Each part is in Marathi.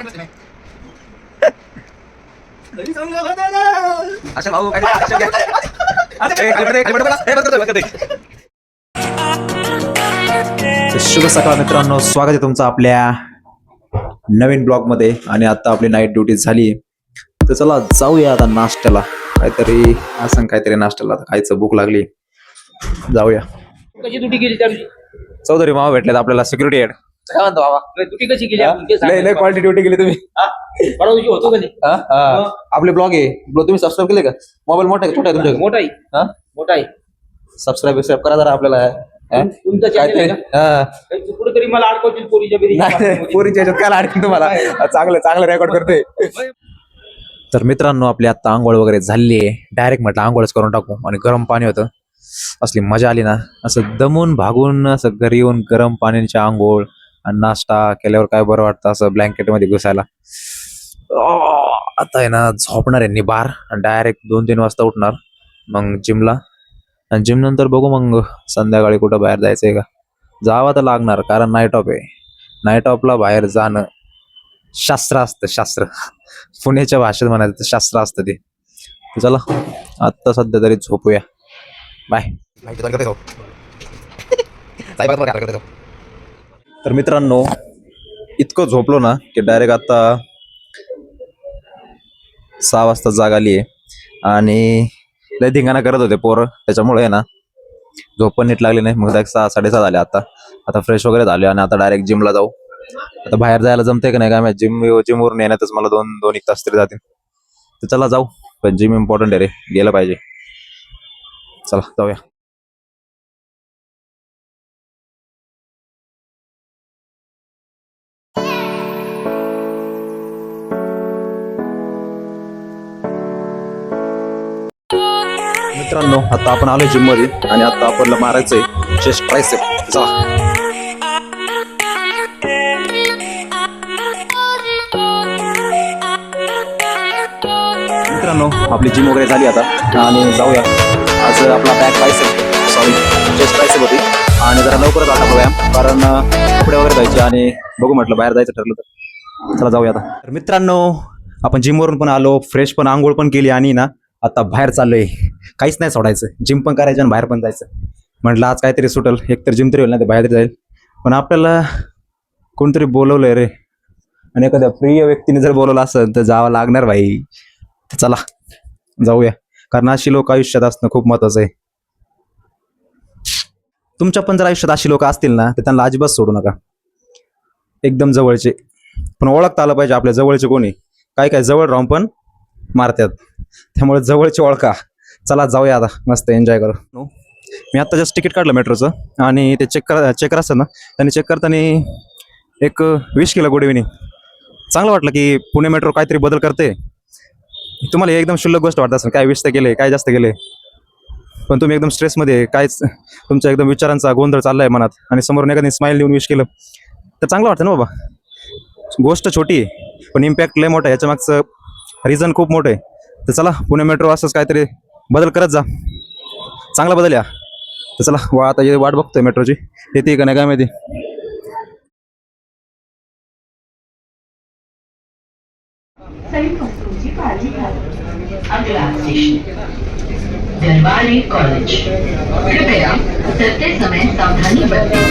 शुभ सकाळ मित्रांनो, स्वागत आहे तुमचं आपल्या नवीन ब्लॉग मध्ये. आणि आता आपली नाईट ड्युटी झाली, तर चला जाऊया आता नाश्त्याला. काहीतरी असं काहीतरी नाश्त्याला खायचं, भूक लागली. जाऊया. कशी ड्युटी केली त्या दिवशी? चौधरी मामा भेटलेत आपल्याला, सिक्युरिटी हेड. काय म्हणतो बाबा, ड्युटी कशी केली आपण ते सांग. लय क्वालिटी ड्युटी केली तुम्ही. परवा दिवशी होतो कधी? आपले ब्लॉग आहे, तुम्ही सबस्क्राईब केले का? मोबाईल मोठा आहे छोटा आहे तुमच्या? मोठा आहे, मोठा आहे. सबस्क्राईब करा जरा आपल्याला. तुमचं चॅनल आहे का? कुठेतरी मला अडकवतील पोरीच्या बिरी. पोरीच्या ह्याच्यात काय अडकून तुम्हाला? चांगलं रेकॉर्ड करते. तर मित्रांनो, आपली आता आंघोळ वगैरे झाली आहे. डायरेक्ट म्हटलं आंघोळच करून टाकू. आणि गरम पाणी होतं, असली मजा आली ना. असं दमून भागून असं घरी येऊन गरम पाण्याची आंघोळ आणि नाश्ता केल्यावर काय बरं वाटतं, असं ब्लँकेट मध्ये घुसायला. आता आहे ना झोपणार आहे निबार, आणि डायरेक्ट 2-3 वाजता उठणार, मग जिमला. आणि जिम नंतर बघू मग संध्याकाळी कुठं बाहेर जायचंय का. जावं तर लागणार, कारण नाईट ऑफ आहे. नाईट ऑफला बाहेर जाणं शास्त्र असतं, शास्त्र. पुण्याच्या भाषेत म्हणायचं तर शास्त्र असतं ते. चला आत्ता सध्या तरी झोपूया. बाय. तर मित्रांनो, इतकं झोपलो ना की डायरेक्ट आता 6 वाजता जाग आली आहे. आणि लय धिंगाणा करत होते पोरं, त्याच्यामुळे आहे ना झोप पण नीट लागली नाही. मग 6-6:30 झाले. आता फ्रेश वगैरे झाले आणि आता डायरेक्ट जिमला जाऊ. आता बाहेर जायला जमते का नाही काय माहिती. जिमवरून येण्यातच मला 2-1 तास तरी जातील. तर चला जाऊ, पण जिम इम्पॉर्टंट आहे रे, गेलं पाहिजे. चला जाऊया. मित्रांनो, आता आपण आलोय जिम मध्ये आणि आता आपल्याला मारायचंय चेस्ट ट्रायसेप. चला. मित्रांनो, आपली जिम वगैरे झाली आता आणि जाऊया. आज आपला बॅक चेस्ट ट्रायसेप होती. आणि जरा लवकरच आता व्यायाम, कारण कपडे वगैरे जायचे आणि बघू म्हटलं बाहेर जायचं ठरलं तर चला जाऊया आता. तर मित्रांनो, आपण जिमवरून पण आलो, फ्रेश पण, आंघोळ पण केली आणि ना आता बाहेर चाललोय. काहीच नाही सोडायचं, जिम पण करायचं आणि बाहेर पण जायचं. म्हटलं आज काहीतरी सुटल, एक तर जिम तरी होईल ना, ते बाहेर जाईल. पण आपल्याला कोणतरी बोलवलंय रे, आणि एखाद्या प्रिय व्यक्तीने जर बोलवलं असेल तर जावं लागणार भाई. तर चला जाऊया, कारण अशी लोक आयुष्यात असणं खूप महत्वाचं आहे. तुमच्या पण जर आयुष्यात अशी लोक असतील ना, तर त्यांना अजिबात सोडू नका. एकदम जवळचे, पण ओळखता आलं पाहिजे आपल्या जवळचे कोणी. काय जवळ राहून पण मारतात, त्यामुळे जवळचे ओळखा. चला जाऊया आता, मस्त एन्जॉय करू. मी आता जस्ट तिकीट काढलं मेट्रोचं, आणि ते चेकर असतं ना, त्यांनी चेक करताना एक विश केलं, गुड इव्हिनिंग. चांगलं वाटलं की पुणे मेट्रो काहीतरी बदल करते. तुम्हाला एकदम क्षुल्लक गोष्ट वाटत असेल, काय विश तर केले, काय जास्त केले, पण तुम्ही एकदम स्ट्रेसमध्ये, कायच तुमच्या एकदम विचारांचा गोंधळ चाललाय मनात, आणि समोरून एखादी स्माईल देऊन विश केलं तर चांगलं वाटतं ना बाबा. गोष्ट छोटी आहे पण इम्पॅक्ट लय मोठा आहे, याच्या मागचं रिझन खूप मोठं आहे. तर चला, पुणे मेट्रो असंच काहीतरी बदल करत जा, चांगला बदल या. तर चला आता वाट बघतोय मेट्रोची, येते का नाही काय माहिती. दरबारी कॉलेज, कृपया उतरते समय सावधानी बरतें.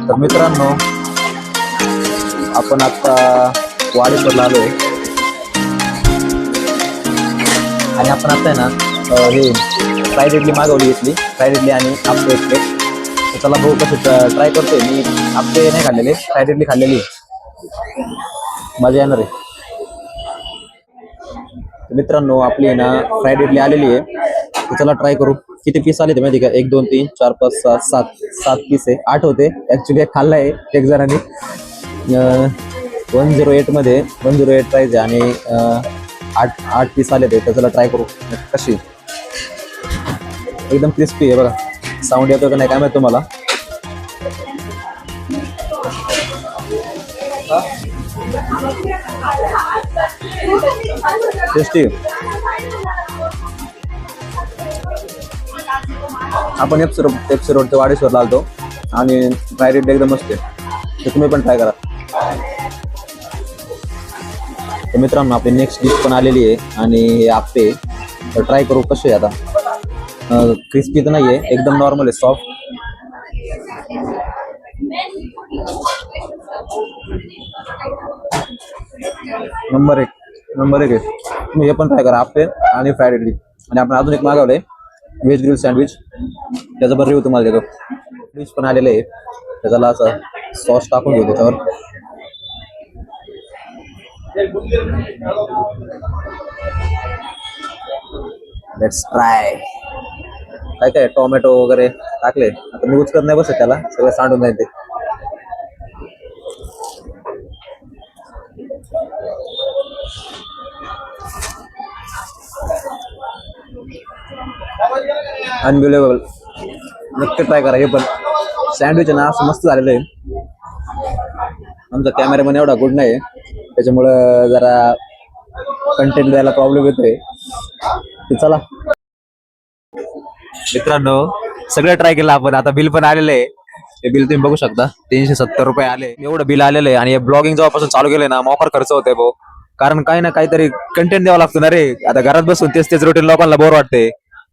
तर मित्रांनो, आपण आता वाडेश्वरला आलोय आणि आपण आता आहे ना हे फ्राईड इडली मागवली घेतली, फ्राईड इडली आणि आप्पे एक प्लेट. तर चला भाऊ कसं ट्राय करतोय. मी आप्पे नाही खाल्लेले, फ्राईड इडली खाल्लेली, मजा येणार आहे. मित्रांनो, आपली ना फ्राईड इडली आलेली आहे, तर चला ट्राय करू. किती पीस आले ते माहिती का? 1 2 3 4 5 6 7 पीस आहे. 8 होते ॲक्च्युली, एक खाल्ला आहे एक जणांनी. 108 मध्ये 108 प्राईज आहे आणि 8 पीस आले ते. तर चला ट्राय करू कशी. एकदम क्रिस्पी आहे बघा. साऊंड येतो का नाही काय माहिती तुम्हाला. टेस्टी. आपण एफसी रोडच्या वाडेश्वरला आलतो आणि फ्राय रेट एकदम मस्त आहे, तर तुम्ही पण ट्राय करा. तर मित्रांनो आपली नेक्स्ट डिश पण आलेली आहे आणि हे आप्पे, तर ट्राय करू कसे आहे आता. क्रिस्पी तर नाही आहे, एकदम नॉर्मल आहे, सॉफ्ट. नंबर एक आहे. तुम्ही हे पण ट्राय करा, आप्पे आणि फ्रायड इडली. आणि आपण अजून एक मागवलंय व्हेज ग्रिल सँडविच, त्याचा पण रिव्ह्यू तुम्हाला देतो. डिश पण आलेलं आहे, त्याच्याला असं सॉस टाकून घेऊ त्याच्यावर. Let's try. काय टोमॅटो वगैरे टाकले, आता मी उचकत नाही बसत त्याला, सगळं सांडून जाईल ते. अनबिलिव्हेबल. नक्की ट्राय करा हे पण. सँडविच आहे ना असं मस्त झालेलं आहे. आमचा कॅमेरामॅन एवढा गुड नाही, त्याच्यामुळं जरा कंटेंट द्यायला प्रॉब्लेम येतोय. चला मित्रांनो, सगळं ट्राय केलं आपण, आता बिल पण आलेलं आहे. हे बिल तुम्ही बघू शकता, 370 रुपये आले. एवढं बिल आलेलं आहे. आणि हे ब्लॉगिंग जेव्हापासून चालू केलंय ना, मोफर खर्च होतोय भाऊ. कारण काही ना काहीतरी कंटेंट द्यावं लागतं ना रे. आता घरात बसून तेच रुटीन लोकांना बोर वाटते,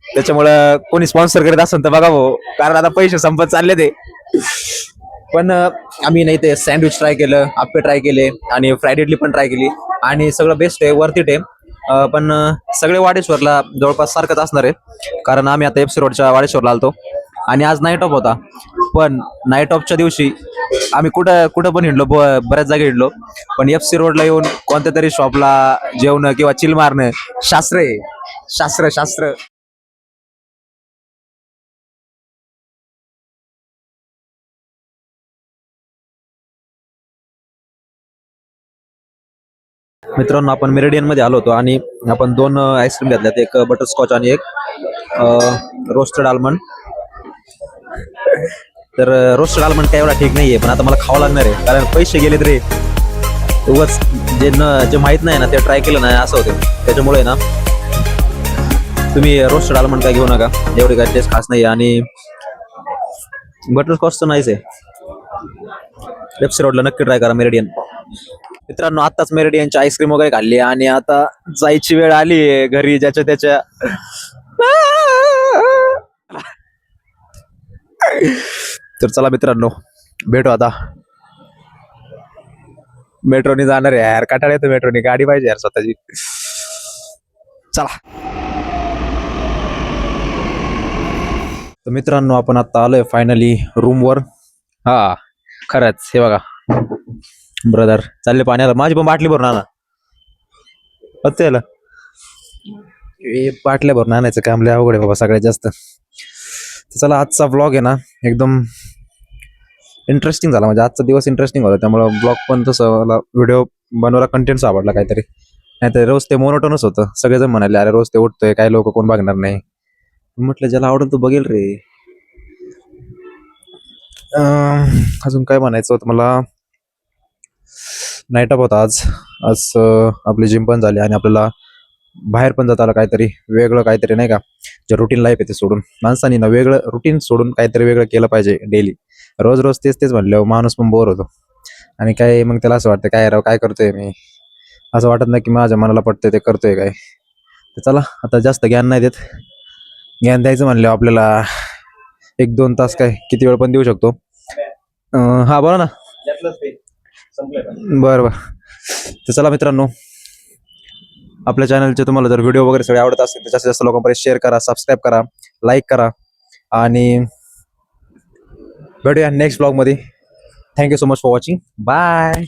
त्याच्यामुळं कोणी स्पॉन्सर करीत असेल तर बघा भाऊ, कारण आता पैसे संपत चालले ते. पण आम्ही नाही ते सँडविच ट्राय केलं, आप्पे ट्राय केले आणि फ्राईड इडली पण ट्राय केली आणि सगळं बेस्ट आहे, वर्थ इट आहे. पण सगळे वाडेश्वरला जवळपास सारखंच असणार आहे, कारण आम्ही आता एफसी रोडच्या वाडेश्वरला आलतो आणि आज नाईट ऑफ होता. पण नाईट ऑफच्या दिवशी आम्ही कुठं पण हिंडलो, बऱ्याच जागी हिंडलो, पण एफसी रोडला येऊन कोणत्या तरी शॉपला जेवणं किंवा चिल मारणं शास्त्र आहे. शास्त्र. मित्रांनो आपण मेरिडियन मध्ये आलो होतो आणि आपण 2 आईस्क्रीम घेतल्यात, एक बटरस्कॉच आणि एक रोस्टेड आल्मंड. तर रोस्टेड आल्मंड काय एवढा ठीक नाहीये, पण आता मला खावं लागणार आहे, कारण पैसे गेले तरी उगाच जे माहित नाही ना ते ट्राय केलं नाही असं होतं. त्याच्यामुळे ना तुम्ही रोस्टेड आल्मंड काय घेऊ नका, एवढी काय टेस्ट खास नाही. आणि बटरस्कॉच तर नाहीच आहे. एफसी रोडला नक्की ट्राय करा मेरिडियन. मित्रांनो आत्ताच मेरिडियनची आईस्क्रीम वगैरे खाल्ली आणि आता जायची वेळ आली घरी ज्याच्या त्याच्या. तर चला मित्रांनो, भेटू आता. मेट्रोने जाणार आहे यार, कंटाळा येतो मेट्रोने, गाडी पाहिजे यार स्वतःची. चला. तर मित्रांनो आपण आता आलोय फायनली रूमवर. हा खरंच, हे बघा ब्रदर चालले पाण्याला, माझी पण बाटली भरून आणा. याला बाटल्या भरून आणायचं काम लय अवघड आहे बाबा सगळ्यात जास्त. तर चला, आजचा व्लॉग आहे ना एकदम इंटरेस्टिंग झाला, म्हणजे आजचा दिवस इंटरेस्टिंग होता, त्यामुळे ब्लॉग पण तसं मला व्हिडिओ बनवायला कंटेंट आवडला काहीतरी. नाहीतर रोज ते मोनोटोनच होतं. सगळेजण म्हणाले अरे रोज ते उठतोय, काही लोक कोण बघणार नाही. म्हटलं ज्याला आवडेल तो बघेल रे. अजून काय म्हणायचं होतं मला. नाईट ऑफ होता आज. आपली जिम पण झाली आणि आपल्याला बाहेर पण जाता आलं, काहीतरी वेगळं काहीतरी नाही का, जे रुटीन लाईफ आहे ते सोडून माणसाने ना वेगळं रुटीन सोडून काहीतरी वेगळं केलं पाहिजे डेली. रोज रोज तेच म्हणल्यावर माणूस पण बोर होतो आणि काय मग त्याला असं वाटतं काय राव काय करतोय मी, असं वाटत नाही की माझ्या मनाला पटतंय ते करतोय काय. तर चला आता जास्त ज्ञान नाही देत, ज्ञान द्यायचं म्हणलं आपल्याला 1-2 तास काय किती वेळ पण देऊ शकतो. हा बोला ना. बरं. तर चला मित्रांनो, आपल्या चॅनलचे तुम्हाला जर व्हिडिओ वगैरे सगळे आवडत असतील तर जास्तीत जास्त लोकांपर्यंत शेअर करा, सबस्क्राईब करा, लाईक करा आणि भेटूया नेक्स्ट ब्लॉगमध्ये. Thank you so much for watching. Bye.